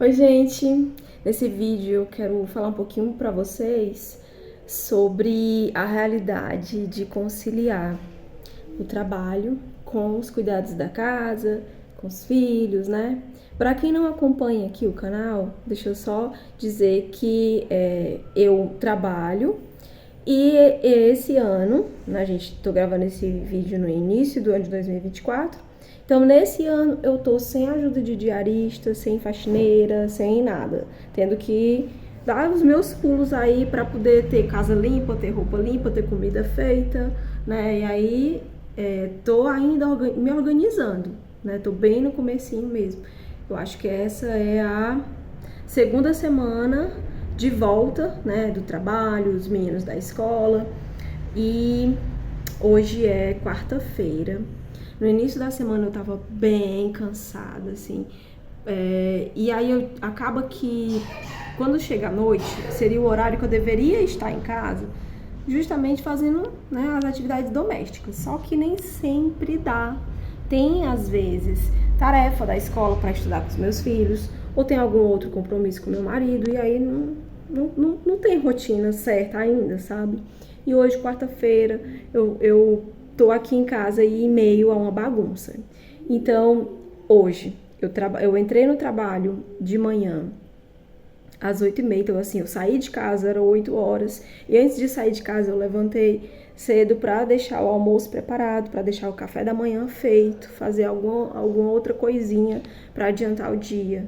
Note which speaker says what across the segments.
Speaker 1: Oi, gente! Nesse vídeo eu quero falar um pouquinho para vocês sobre a realidade de conciliar o trabalho com os cuidados da casa, com os filhos, né? Para quem não acompanha aqui o canal, deixa eu só dizer que eu trabalho e esse ano, né, tô gravando esse vídeo no início do ano de 2024. Então, nesse ano, eu tô sem ajuda de diarista, sem faxineira, sem nada. Tendo que dar os meus pulos aí pra poder ter casa limpa, ter roupa limpa, ter comida feita, né? E aí, tô ainda me organizando, né? Tô bem no comecinho mesmo. Eu acho que essa é a segunda semana de volta, né? Do trabalho, os meninos da escola. E hoje é quarta-feira. No início da semana eu tava bem cansada, assim. E aí acaba que quando chega a noite, seria o horário que eu deveria estar em casa, justamente fazendo, né, as atividades domésticas. Só que nem sempre dá. Tem, às vezes, tarefa da escola para estudar com os meus filhos, ou tem algum outro compromisso com meu marido, e aí não tem rotina certa ainda, sabe? E hoje, quarta-feira, eu tô aqui em casa e em meio a uma bagunça. Então, hoje, eu entrei no trabalho de manhã às 8h30, então assim, eu saí de casa, era 8 horas, e antes de sair de casa eu levantei cedo para deixar o almoço preparado, para deixar o café da manhã feito, fazer alguma outra coisinha para adiantar o dia.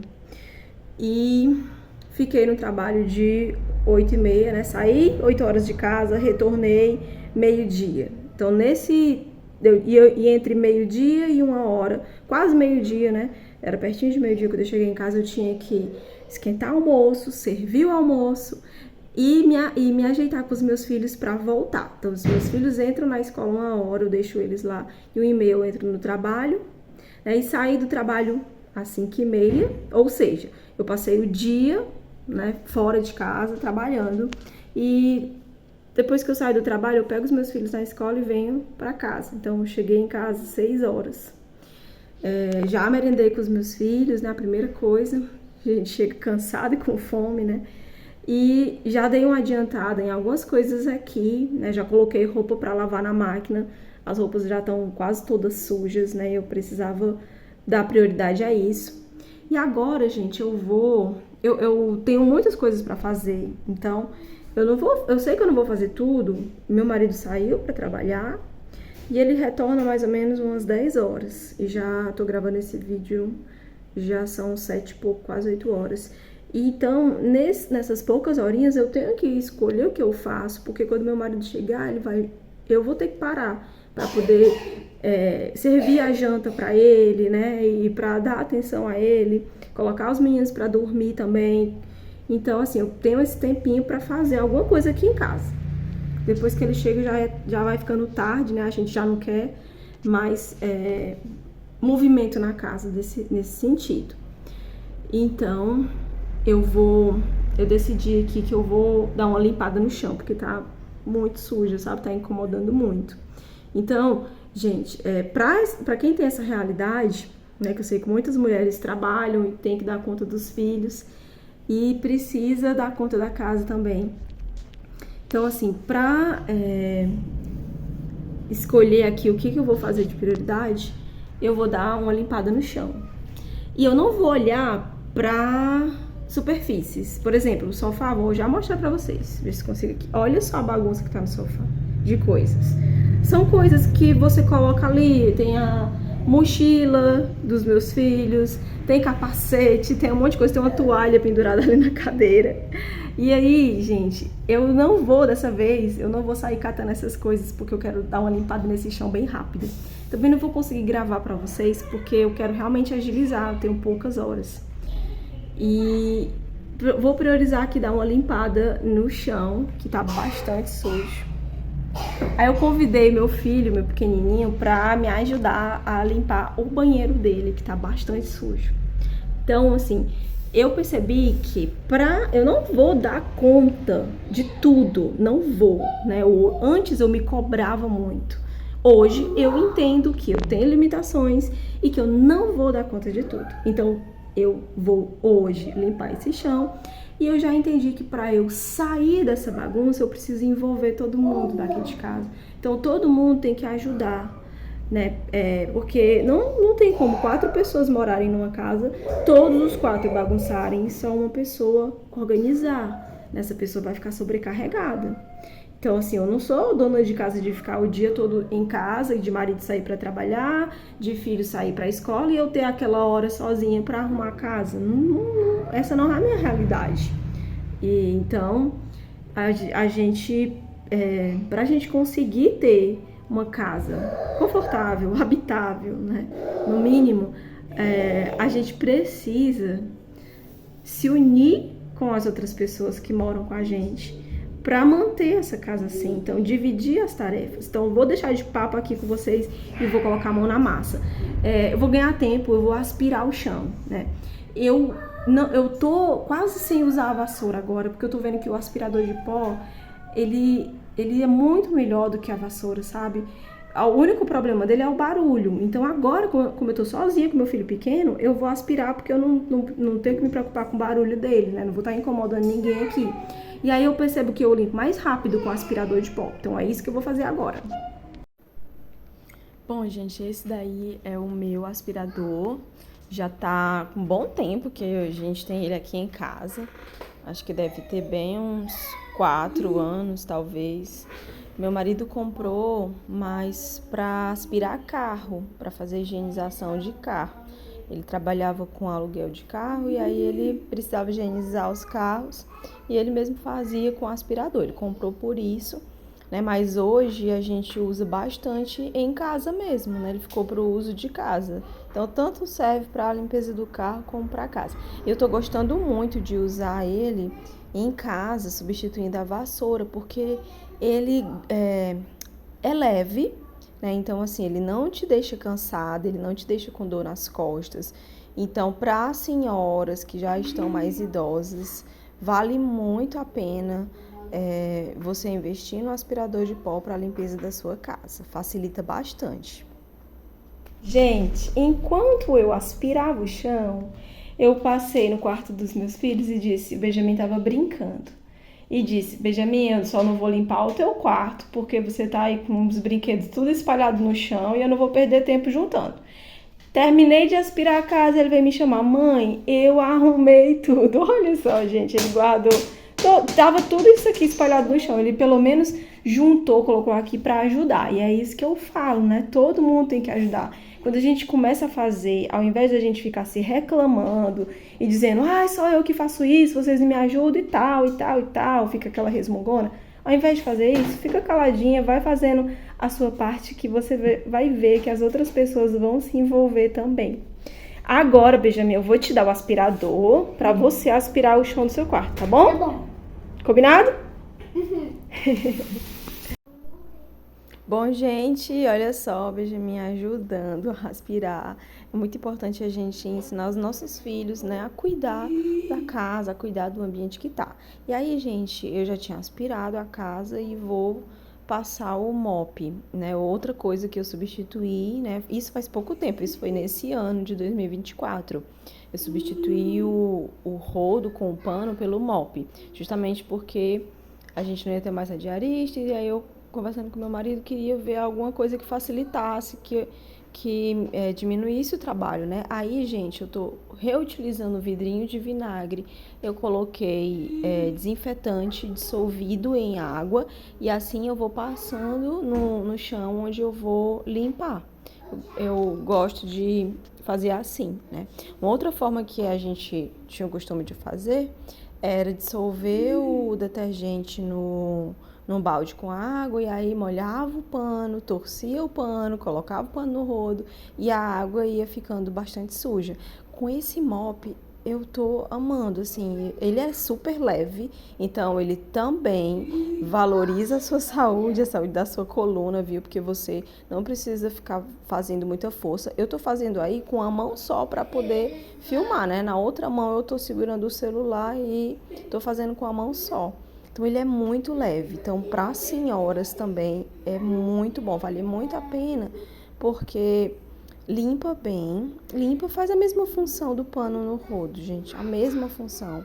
Speaker 1: E fiquei no trabalho de 8h30, né? Saí 8 horas de casa, retornei meio-dia. Então, e entre meio-dia e 1h, quase meio-dia, né? Era pertinho de meio-dia quando eu cheguei em casa, eu tinha que esquentar o almoço, servir o almoço e me ajeitar com os meus filhos para voltar. Então, os meus filhos entram na escola 1h, eu deixo eles lá, e 1h30 eu entro no trabalho, né? E saí do trabalho às 5h30, ou seja, eu passei o dia, né, fora de casa, trabalhando, e depois que eu saio do trabalho, eu pego os meus filhos na escola e venho para casa. Então, eu cheguei em casa às 6 horas. Já merendei com os meus filhos, né? A primeira coisa. A gente chega cansado e com fome, né? E já dei uma adiantada em algumas coisas aqui, né? Já coloquei roupa para lavar na máquina. As roupas já estão quase todas sujas, né? Eu precisava dar prioridade a isso. E agora, gente, eu tenho muitas coisas para fazer. Então, eu sei que eu não vou fazer tudo. Meu marido saiu para trabalhar e ele retorna mais ou menos umas 10 horas. E já tô gravando esse vídeo, já são 7 e pouco, quase 8 horas. E então, nessas poucas horinhas eu tenho que escolher o que eu faço, porque quando meu marido chegar, eu vou ter que parar para poder servir a janta para ele, né? E para dar atenção a ele, colocar os meninos para dormir também. Então, assim, eu tenho esse tempinho para fazer alguma coisa aqui em casa. Depois que ele chega, já vai ficando tarde, né? A gente já não quer mais movimento na casa nesse sentido. Então, eu decidi aqui que eu vou dar uma limpada no chão, porque tá muito sujo, sabe? Tá incomodando muito. Então, gente, pra quem tem essa realidade, né? Que eu sei que muitas mulheres trabalham e tem que dar conta dos filhos e precisa dar conta da casa também. Então, assim, pra escolher aqui o que eu vou fazer de prioridade, eu vou dar uma limpada no chão. E eu não vou olhar pra superfícies. Por exemplo, o sofá, vou já mostrar pra vocês, ver se consigo aqui. Olha só a bagunça que tá no sofá, de coisas. São coisas que você coloca ali, tem a mochila dos meus filhos, tem capacete, tem um monte de coisa, tem uma toalha pendurada ali na cadeira. E aí, gente, dessa vez, eu não vou sair catando essas coisas, porque eu quero dar uma limpada nesse chão bem rápido. Também não vou conseguir gravar pra vocês, porque eu quero realmente agilizar, eu tenho poucas horas. E vou priorizar aqui dar uma limpada no chão, que tá bastante sujo. Aí eu convidei meu filho, meu pequenininho, pra me ajudar a limpar o banheiro dele, que tá bastante sujo. Então, assim, eu percebi que eu não vou dar conta de tudo, não vou, né? Antes eu me cobrava muito. Hoje eu entendo que eu tenho limitações e que eu não vou dar conta de tudo. Então, eu vou hoje limpar esse chão. E eu já entendi que para eu sair dessa bagunça, eu preciso envolver todo mundo daqui de casa. Então, todo mundo tem que ajudar, né? Porque não tem como 4 pessoas morarem numa casa, todos os 4 bagunçarem e só uma pessoa organizar. Essa pessoa vai ficar sobrecarregada. Então, assim, eu não sou dona de casa de ficar o dia todo em casa e de marido sair para trabalhar, de filho sair para a escola e eu ter aquela hora sozinha para arrumar a casa. Essa não é a minha realidade. E então, a gente, para a gente conseguir ter uma casa confortável, habitável, né? No mínimo, a gente precisa se unir com as outras pessoas que moram com a gente para manter essa casa assim. Então, dividir as tarefas. Então, vou deixar de papo aqui com vocês e vou colocar a mão na massa. Eu vou ganhar tempo, eu vou aspirar o chão, né? Eu tô quase sem usar a vassoura agora, porque eu tô vendo que o aspirador de pó, ele é muito melhor do que a vassoura, sabe? O único problema dele é o barulho. Então agora, como eu tô sozinha com meu filho pequeno, eu vou aspirar porque eu não tenho que me preocupar com o barulho dele, né? Não vou estar incomodando ninguém aqui. E aí eu percebo que eu limpo mais rápido com o aspirador de pó. Então é isso que eu vou fazer agora. Bom, gente, esse daí é o meu aspirador. Já tá com um bom tempo que a gente tem ele aqui em casa. Acho que deve ter bem uns 4 anos, talvez. Meu marido comprou, mas para aspirar carro, para fazer higienização de carro. Ele trabalhava com aluguel de carro e aí ele precisava higienizar os carros e ele mesmo fazia com aspirador. Ele comprou por isso, né? Mas hoje a gente usa bastante em casa mesmo, né? Ele ficou para o uso de casa. Então, tanto serve para a limpeza do carro como para casa. Eu tô gostando muito de usar ele em casa, substituindo a vassoura, porque ele é leve, né? Então, assim, ele não te deixa cansada, ele não te deixa com dor nas costas. Então, para senhoras que já estão mais idosas, vale muito a pena você investir no aspirador de pó para a limpeza da sua casa. Facilita bastante. Gente, enquanto eu aspirava o chão, eu passei no quarto dos meus filhos e disse, o Benjamin estava brincando. E disse, Benjamin, eu só não vou limpar o teu quarto, porque você tá aí com os brinquedos tudo espalhado no chão e eu não vou perder tempo juntando. Terminei de aspirar a casa, ele veio me chamar, mãe, eu arrumei tudo. Olha só, gente, ele guardou, tava tudo isso aqui espalhado no chão, ele pelo menos juntou, colocou aqui para ajudar. E é isso que eu falo, né? Todo mundo tem que ajudar. Quando a gente começa a fazer, ao invés de a gente ficar se reclamando e dizendo, só eu que faço isso, vocês me ajudam e tal, e tal, e tal, fica aquela resmungona. Ao invés de fazer isso, fica caladinha, vai fazendo a sua parte que você vai ver que as outras pessoas vão se envolver também. Agora, Benjamin, eu vou te dar o aspirador para você aspirar o chão do seu quarto, tá bom?
Speaker 2: Tá bom.
Speaker 1: Combinado? Bom, gente, olha só, o Benjamin ajudando a aspirar. É muito importante a gente ensinar os nossos filhos, né, a cuidar da casa, a cuidar do ambiente que tá. E aí, gente, eu já tinha aspirado a casa e vou passar o mop, né? Outra coisa que eu substituí, né? Isso faz pouco tempo, isso foi nesse ano de 2024. Eu substituí o rodo com o pano pelo mop, justamente porque a gente não ia ter mais a diarista, e aí eu, conversando com meu marido, queria ver alguma coisa que facilitasse, que diminuísse o trabalho, né? Aí, gente, eu tô reutilizando o vidrinho de vinagre, eu coloquei desinfetante dissolvido em água e assim eu vou passando no chão onde eu vou limpar. Eu gosto de fazer assim, né? Uma outra forma que a gente tinha o costume de fazer era dissolver o detergente num balde com água e aí molhava o pano, torcia o pano, colocava o pano no rodo e a água ia ficando bastante suja. Com esse mop eu tô amando, assim, ele é super leve, então ele também valoriza a sua saúde, a saúde da sua coluna, viu? Porque você não precisa ficar fazendo muita força. Eu tô fazendo aí com a mão só para poder filmar, né? Na outra mão eu tô segurando o celular e tô fazendo com a mão só. Então ele é muito leve, então para senhoras também é muito bom, vale muito a pena, porque limpa bem, limpa, faz a mesma função do pano no rodo, gente, a mesma função.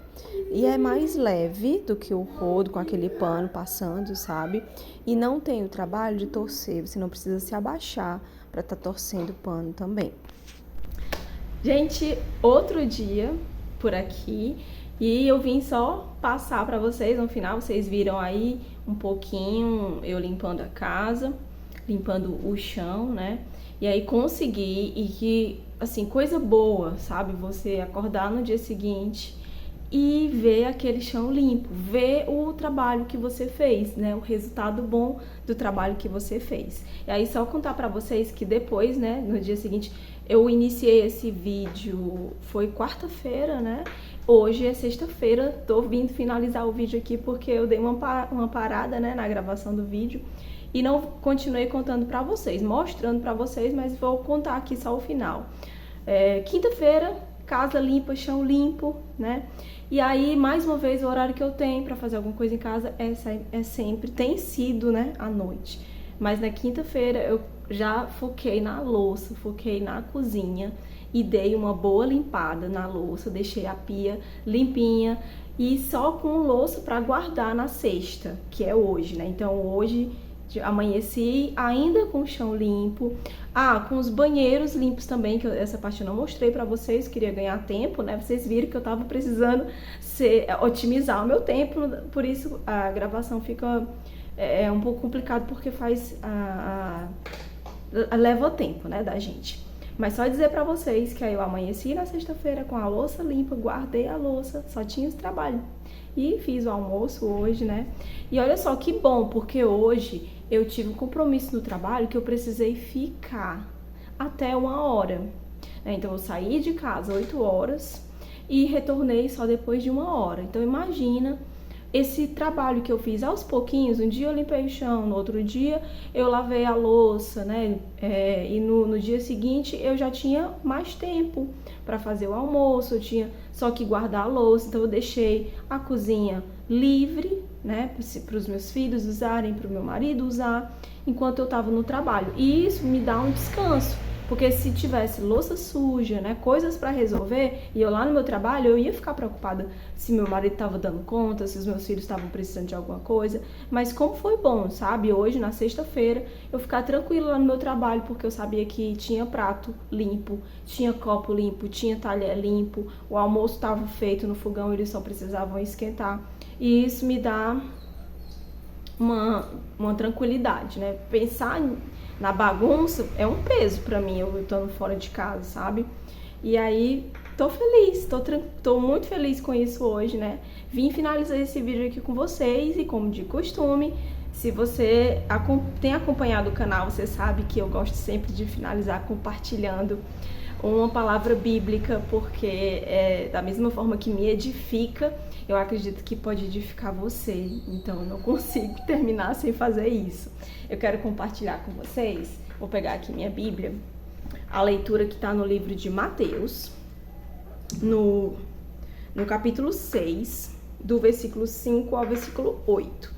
Speaker 1: E é mais leve do que o rodo com aquele pano passando, sabe? E não tem o trabalho de torcer, você não precisa se abaixar para estar torcendo o pano também. Gente, outro dia por aqui e eu vim só passar para vocês, no final vocês viram aí um pouquinho eu limpando a casa, limpando o chão, né? E aí consegui, e que, assim, coisa boa, sabe? Você acordar no dia seguinte e ver aquele chão limpo, ver o trabalho que você fez, né? O resultado bom do trabalho que você fez. E aí só contar pra vocês que depois, né, no dia seguinte, eu iniciei esse vídeo, foi quarta-feira, né? Hoje é sexta-feira, tô vindo finalizar o vídeo aqui porque eu dei uma parada, né, na gravação do vídeo. E não continuei contando pra vocês, mostrando pra vocês, mas vou contar aqui só o final. Quinta-feira, casa limpa, chão limpo, né? E aí, mais uma vez, o horário que eu tenho pra fazer alguma coisa em casa é sempre, tem sido, né, à noite. Mas na quinta-feira eu já foquei na louça, foquei na cozinha e dei uma boa limpada na louça, deixei a pia limpinha e só com louça pra guardar na sexta, que é hoje, né? Então hoje amanheci ainda com o chão limpo, com os banheiros limpos também, que essa parte eu não mostrei pra vocês, queria ganhar tempo, né? Vocês viram que eu tava precisando otimizar o meu tempo, por isso a gravação fica um pouco complicado, porque leva tempo, né, da gente. Mas só dizer pra vocês que aí eu amanheci na sexta-feira com a louça limpa, guardei a louça, só tinha esse trabalho. E fiz o almoço hoje, né? E olha só que bom, porque hoje eu tive um compromisso no trabalho que eu precisei ficar até 1h. Então eu saí de casa 8 horas e retornei só depois de 1h. Então imagina esse trabalho que eu fiz aos pouquinhos. Um dia eu limpei o chão, no outro dia eu lavei a louça, né? E no dia seguinte eu já tinha mais tempo para fazer o almoço, eu tinha só que guardar a louça, então eu deixei a cozinha livre, né? Para os meus filhos usarem, para o meu marido usar, enquanto eu estava no trabalho. E isso me dá um descanso. Porque se tivesse louça suja, né, coisas para resolver, e eu lá no meu trabalho, eu ia ficar preocupada se meu marido estava dando conta, se os meus filhos estavam precisando de alguma coisa. Mas como foi bom, sabe? Hoje, na sexta-feira, eu ficar tranquila lá no meu trabalho, porque eu sabia que tinha prato limpo, tinha copo limpo, tinha talher limpo, o almoço estava feito no fogão, eles só precisavam esquentar. E isso me dá uma tranquilidade, né? Pensar na bagunça é um peso pra mim, eu estando fora de casa, sabe? E aí, tô feliz, tô muito feliz com isso hoje, né? Vim finalizar esse vídeo aqui com vocês e, como de costume, se você tem acompanhado o canal, você sabe que eu gosto sempre de finalizar compartilhando uma palavra bíblica, porque da mesma forma que me edifica, eu acredito que pode edificar você. Então eu não consigo terminar sem fazer isso. Eu quero compartilhar com vocês, vou pegar aqui minha Bíblia, a leitura que está no livro de Mateus, no capítulo 6, do versículo 5 ao versículo 8.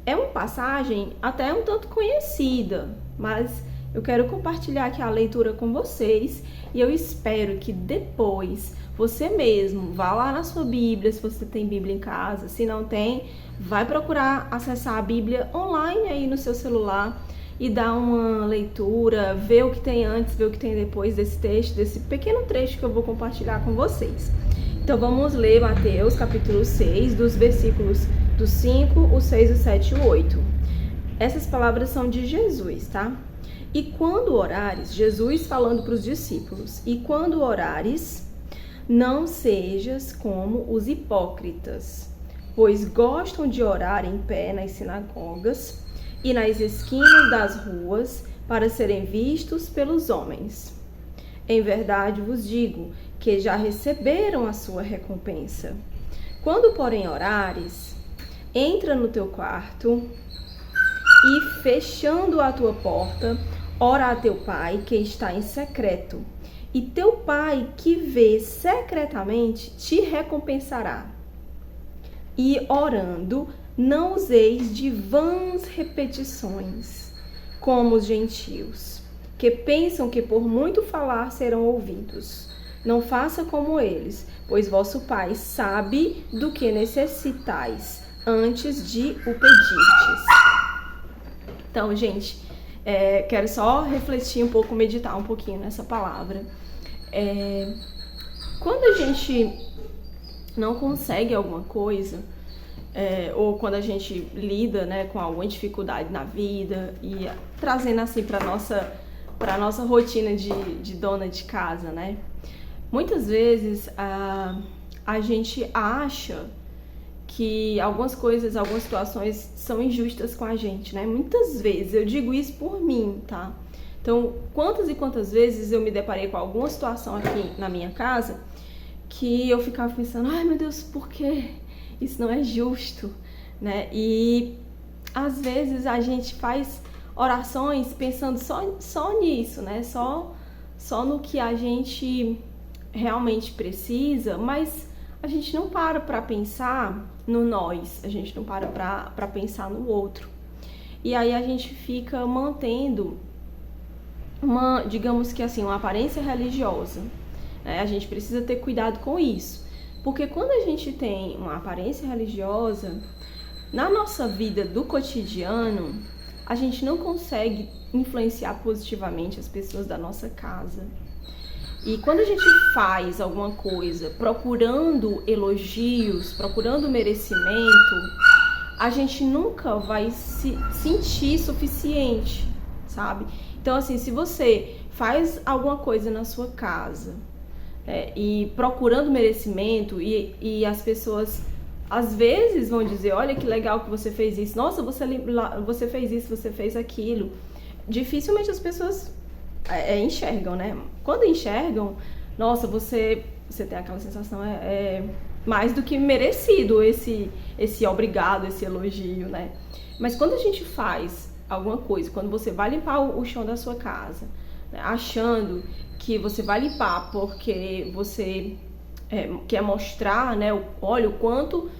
Speaker 1: É uma passagem até um tanto conhecida, mas eu quero compartilhar aqui a leitura com vocês e eu espero que depois você mesmo vá lá na sua Bíblia, se você tem Bíblia em casa. Se não tem, vai procurar acessar a Bíblia online aí no seu celular e dar uma leitura, ver o que tem antes, ver o que tem depois desse texto, desse pequeno trecho que eu vou compartilhar com vocês. Então vamos ler Mateus capítulo 6, dos versículos do 5, o 6, o 7 e o 8. Essas palavras são de Jesus, tá? E quando orares, Jesus falando para os discípulos, e quando orares, não sejas como os hipócritas, pois gostam de orar em pé nas sinagogas e nas esquinas das ruas para serem vistos pelos homens. Em verdade vos digo que já receberam a sua recompensa. Quando, porém, orares, entra no teu quarto e, fechando a tua porta, ora a teu pai que está em secreto, e teu pai que vê secretamente te recompensará. E orando, não useis de vãs repetições, como os gentios, que pensam que por muito falar serão ouvidos. Não faça como eles, pois vosso Pai sabe do que necessitais antes de o pedirdes. Então, gente, quero só refletir um pouco, meditar um pouquinho nessa palavra. Quando a gente não consegue alguma coisa, ou quando a gente lida, né, com alguma dificuldade na vida e trazendo assim para nossa rotina de dona de casa, né? Muitas vezes a gente acha que algumas coisas, algumas situações são injustas com a gente, né? Muitas vezes, eu digo isso por mim, tá? Então, quantas e quantas vezes eu me deparei com alguma situação aqui na minha casa que eu ficava pensando, ai meu Deus, por quê? Isso não é justo, né? E às vezes a gente faz orações pensando só nisso, né? Só no que a gente realmente precisa, mas a gente não para pensar no nós, a gente não para pensar no outro. E aí a gente fica mantendo digamos que assim, uma aparência religiosa. A gente precisa ter cuidado com isso. Porque quando a gente tem uma aparência religiosa, na nossa vida do cotidiano, a gente não consegue influenciar positivamente as pessoas da nossa casa. E quando a gente faz alguma coisa procurando elogios, procurando merecimento, a gente nunca vai se sentir suficiente, sabe? Então, assim, se você faz alguma coisa na sua casa e procurando merecimento e as pessoas às vezes vão dizer, olha que legal que você fez isso, nossa, você fez isso, você fez aquilo, dificilmente as pessoas enxergam, né? Quando enxergam, nossa, você tem aquela sensação, mais do que merecido esse obrigado, esse elogio, né? Mas quando a gente faz alguma coisa, quando você vai limpar o chão da sua casa, né, achando que você vai limpar porque você quer mostrar, né, olha o quanto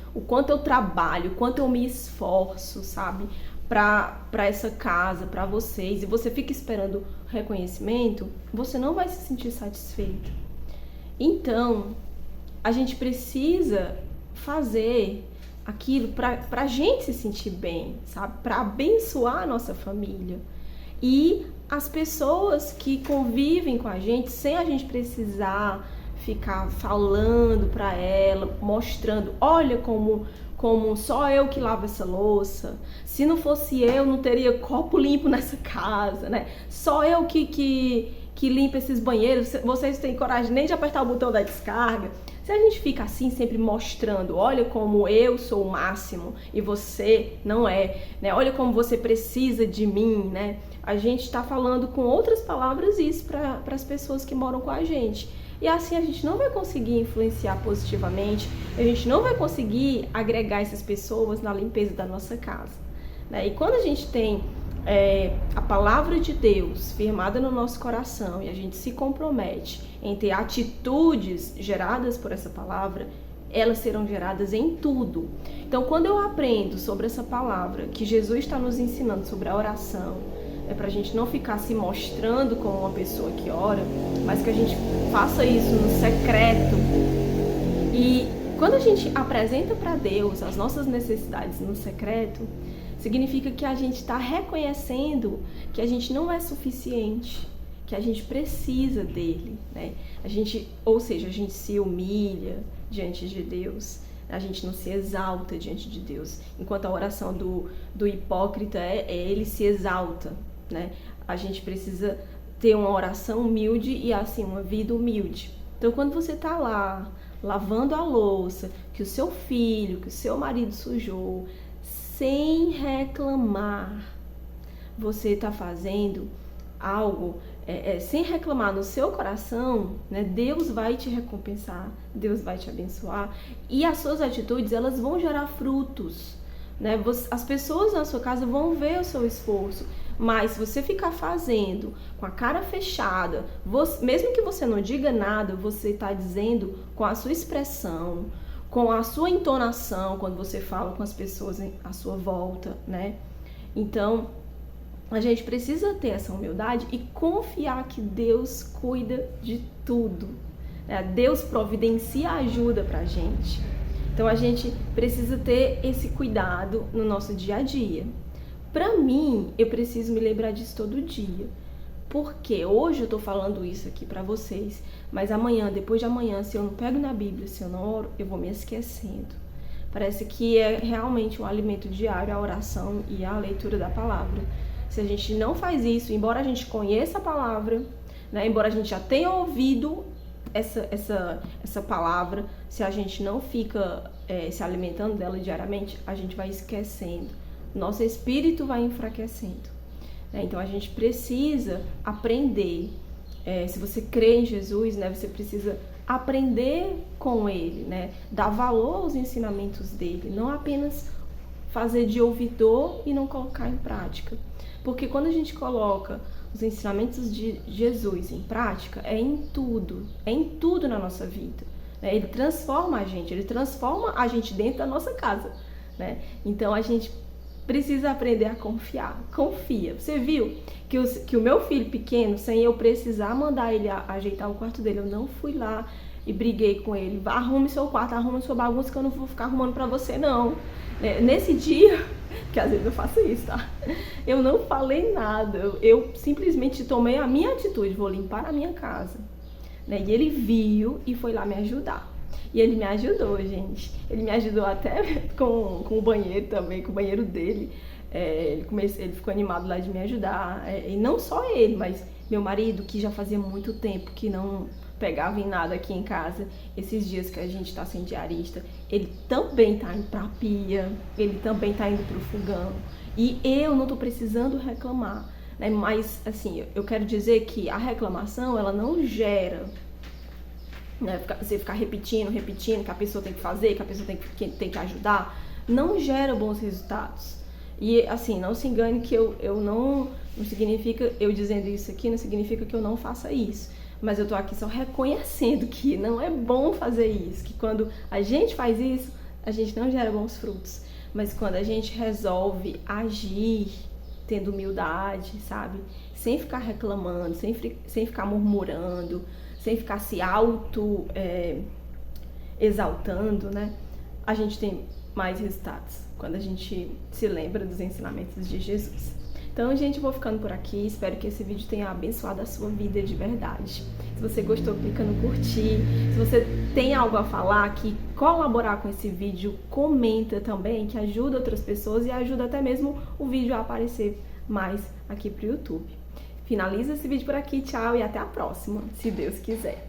Speaker 1: eu trabalho, o quanto eu me esforço, sabe? Para essa casa, para vocês, e você fica esperando reconhecimento, você não vai se sentir satisfeito. Então, a gente precisa fazer aquilo para a gente se sentir bem, sabe? Para abençoar a nossa família e as pessoas que convivem com a gente sem a gente precisar ficar falando para ela, mostrando, olha como só eu que lavo essa louça, se não fosse eu não teria copo limpo nessa casa, né? Só eu que limpa esses banheiros, vocês têm coragem nem de apertar o botão da descarga. Se a gente fica assim sempre mostrando, olha como eu sou o máximo e você não é, né? Olha como você precisa de mim, né? A gente está falando com outras palavras isso para as pessoas que moram com a gente. E assim a gente não vai conseguir influenciar positivamente, a gente não vai conseguir agregar essas pessoas na limpeza da nossa casa, né? E quando a gente tem a palavra de Deus firmada no nosso coração e a gente se compromete em ter atitudes geradas por essa palavra, elas serão geradas em tudo. Então, quando eu aprendo sobre essa palavra que Jesus está nos ensinando sobre a oração, para a gente não ficar se mostrando como uma pessoa que ora, mas que a gente faça isso no secreto. E quando a gente apresenta para Deus as nossas necessidades no secreto, significa que a gente está reconhecendo que a gente não é suficiente, que a gente precisa dele, né? Ou seja, a gente se humilha diante de Deus, a gente não se exalta diante de Deus. Enquanto a oração do hipócrita ele se exalta, né? A gente precisa ter uma oração humilde e assim, uma vida humilde. Então, quando você está lá, lavando a louça, que o seu filho, que o seu marido sujou, sem reclamar, você está fazendo algo sem reclamar no seu coração, né? Deus vai te recompensar, Deus vai te abençoar e as suas atitudes, elas vão gerar frutos, né? As pessoas na sua casa vão ver o seu esforço, mas se você ficar fazendo com a cara fechada, mesmo que você não diga nada, você está dizendo com a sua expressão, com a sua entonação, quando você fala com as pessoas à sua volta, né? Então, a gente precisa ter essa humildade e confiar que Deus cuida de tudo. Deus providencia ajuda pra gente. Então a gente precisa ter esse cuidado no nosso dia a dia. Pra mim, eu preciso me lembrar disso todo dia. Porque hoje eu tô falando isso aqui pra vocês, mas amanhã, depois de amanhã, se eu não pego na Bíblia, se eu não oro, eu vou me esquecendo. Parece que é realmente um alimento diário a oração e a leitura da palavra. Se a gente não faz isso, embora a gente conheça a palavra, né, embora a gente já tenha ouvido essa palavra, se a gente não fica se alimentando dela diariamente, a gente vai esquecendo. Nosso espírito vai enfraquecendo. Então a gente precisa aprender. Se você crê em Jesus, né, você precisa aprender com ele, né, dar valor aos ensinamentos dele, não apenas fazer de ouvidor e não colocar em prática. Porque quando a gente coloca os ensinamentos de Jesus em prática, é em tudo na nossa vida. Né? Ele transforma a gente dentro da nossa casa. Né? Então a gente precisa aprender a confiar. Confia. Você viu que o meu filho pequeno, sem eu precisar mandar ele ajeitar o quarto dele, eu não fui lá e briguei com ele. Arrume seu quarto, arrume sua bagunça, que eu não vou ficar arrumando pra você, não. Nesse dia, que às vezes eu faço isso, tá? Eu não falei nada. Eu simplesmente tomei a minha atitude, vou limpar a minha casa. Né? E ele viu e foi lá me ajudar. E ele me ajudou, gente. Ele me ajudou até com o banheiro também, com o banheiro dele. Ele ficou animado lá de me ajudar. E não só ele, mas meu marido, que já fazia muito tempo que não pegava em nada aqui em casa. Esses dias que a gente tá sem diarista, ele também tá indo pra pia, ele também tá indo pro fogão. E eu não tô precisando reclamar. Né? Mas, assim, eu quero dizer que a reclamação, ela não gera... Né, você ficar repetindo, que a pessoa tem que fazer, que a pessoa tem que ajudar, não gera bons resultados. E assim, não se engane que eu não significa, eu dizendo isso aqui, não significa que eu não faça isso. Mas eu tô aqui só reconhecendo que não é bom fazer isso, que quando a gente faz isso, a gente não gera bons frutos. Mas quando a gente resolve agir, tendo humildade, sabe? Sem ficar reclamando, sem ficar murmurando, sem ficar se exaltando, né? A gente tem mais resultados quando a gente se lembra dos ensinamentos de Jesus. Então, gente, eu vou ficando por aqui. Espero que esse vídeo tenha abençoado a sua vida de verdade. Se você gostou, clica no curtir. Se você tem algo a falar, que colaborar com esse vídeo, comenta também, que ajuda outras pessoas e ajuda até mesmo o vídeo a aparecer mais aqui pro YouTube. Finaliza esse vídeo por aqui, tchau e até a próxima, se Deus quiser.